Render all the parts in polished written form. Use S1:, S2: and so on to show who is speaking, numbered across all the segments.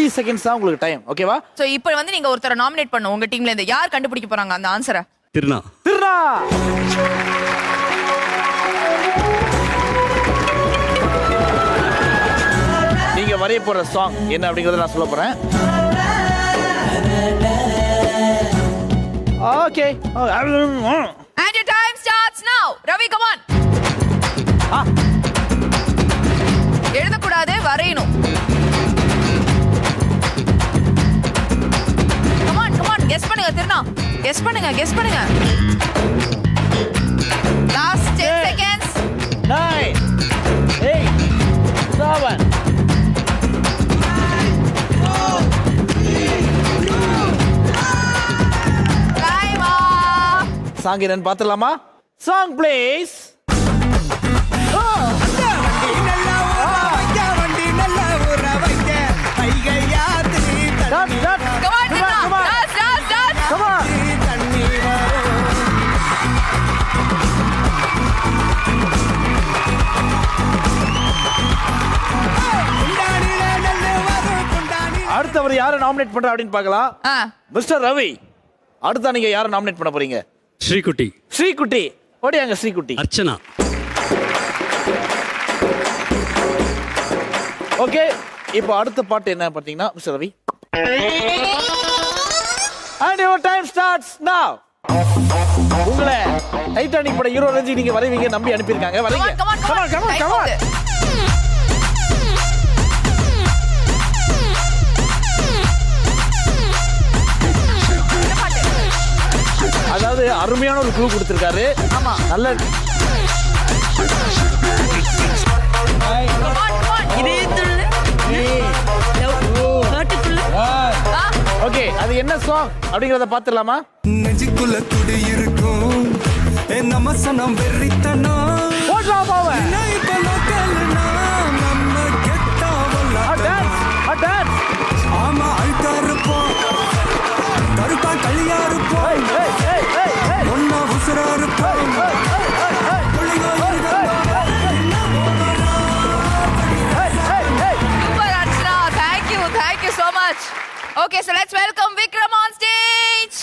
S1: 30 seconds தான் உங்களுக்கு time. ஓகேவா?
S2: சோ இப்போ வந்து நீங்க ஒருத்தரை நாமினேட் பண்ணணும் உங்க டீம்ல இருந்து. யார் கண்டுபிடிக்க போறாங்க அந்த ஆன்சரை?
S3: திருநா.
S1: நீங்க வரைய போற சாங் என்ன அப்படிங்கறத நான் சொல்ல போறேன். Okay.
S2: And your time starts now. Ravi, come on. எழுதக்கூடாது, வரையணும். Come on, guess பண்ணுங்க திருநா. Guess பண்ணுங்க. Last 10 seconds.
S1: 9 8 7
S2: Time off.
S1: Song என்னன்னு பாத்துடலாமா? Song please.
S2: Come on, Thiruna. Start.
S1: Come on. அடுத்தவர் யாரை நாமினேட் பண்ற அப்படின்னு பார்க்கலாம். மிஸ்டர் ரவி, அடுத்த நீங்க யாரை நாமினேட் பண்ண போறீங்க? ஸ்ரீகுட்டி. ஓடியாங்க ஸ்ரீகுட்டி.
S3: அர்ச்சனா.
S1: ஓகே, இப்போ அடுத்த பாட்டு என்ன பாத்தீங்கன்னா mister Ravi. And your time starts now. உங்களை டைட்டானிக் பட ஹீரோ ரஞ்சி நீங்க வரைவீங்க நம்பி அனுப்பியிருக்காங்க. வரைங்க. Come on. அதாவது அருமையான ஒரு க்ளூ கொடுத்திருக்காரு.
S2: ஆமா.
S1: நல்ல
S2: இதே துள்ளு.
S1: ஓகே, அது என்ன சாங் அப்படிங்கறத பாத்துடலாமா?
S4: நெஞ்சுக்குள்ள துடி இருக்கும் நம்ம சனம் வெறித்தனம்
S1: போடா பாவே.
S4: ஆமா அழுத்தா இருப்போம் கருப்பா களியா இருப்போம் ஒன்னா உசுரா இருப்போம்
S2: Super Archana, thank you so much. Okay, so let's welcome Vikram on stage.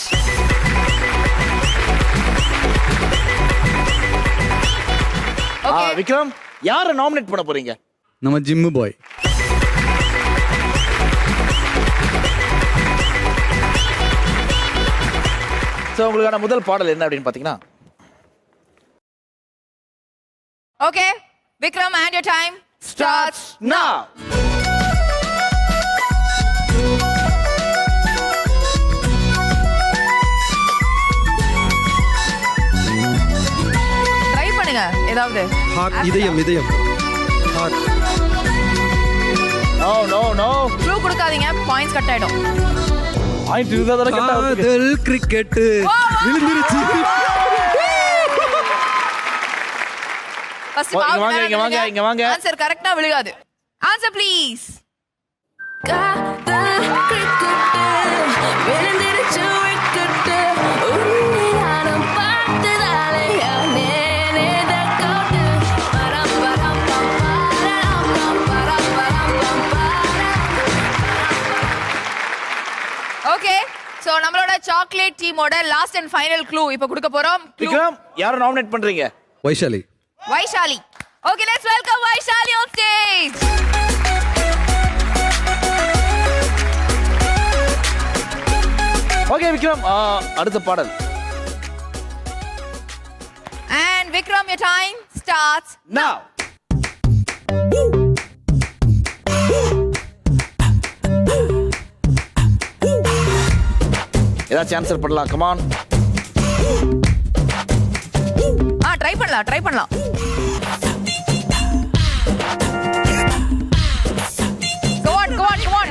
S2: Okay.
S1: Vikram, யாரை நாமினேட் பண்ண போறீங்க?
S3: நம்ம ஜிம்மு பாய்.
S1: சோ உங்களுக்கான முதல் பாடல் என்ன அப்படின்னு பாத்தீங்கன்னா,
S2: Okay, Vikram, and your time starts
S1: now.
S2: Try பண்ணுங்க ஏதாவது.
S3: இதயம். ஹார்ட்.
S1: No.
S2: க்ளூ கொடுக்காதீங்க, பாயிண்ட்ஸ் கட் ஆயிடும்.
S1: பாயிண்ட் இதுதான கட்ட ஆகுது.
S3: காதல் கிரிக்கெட் விழுந்துருச்சு.
S2: ஃபர்ஸ்ட்
S1: இங்க வாங்க.
S2: ஆன்சர் கரெக்ட்டா விழுகாது. Answer please. ஓகே, சோ நம்மளோட சாக்லேட் டீமோட லாஸ்ட் அண்ட் ஃபைனல் க்ளூ இப்போ கொடுக்க போறோம்.
S1: விக்ரம், யாரை நாமினேட் பண்றீங்க?
S3: Vaishali.
S2: Okay, let's welcome Vaishali on stage.
S1: Okay, Vikram, அடுத்த பாடல்.
S2: And Vikram, your time starts
S1: now. ஏதாச்சும் ஆன்சர் பண்ணலாம். Come on.
S2: ட்ரை பண்ணலாம். Go on.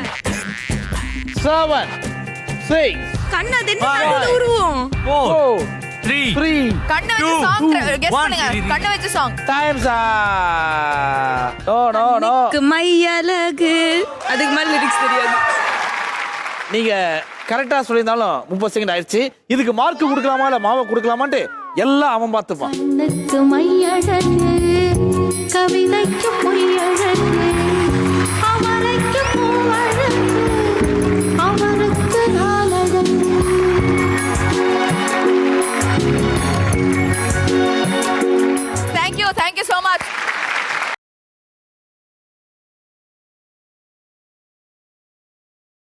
S1: 7 6
S2: கண்ணு அது என்ன நடுவுல உருவும்?
S1: 4 3
S2: கண்ணு வச்சு சாங் கெஸ் பண்ணுங்க. கண்ணு வச்சு சாங்.
S1: Times no.
S2: மையலகு. அதுக்கு மேல லிரிக்ஸ் தெரியாது.
S1: நீங்க கரெக்டா சொல்லியிருந்தாலும் 30 செகண்ட் ஆயிடுச்சு. இதுக்கு மார்க் கொடுக்கலாமா இல்ல மாவை கொடுக்கலாமான்ட்டு எல்லாம் அவன் பார்த்துப்பான்.
S5: மையழகு கவிதைக்கு பொய்யழகு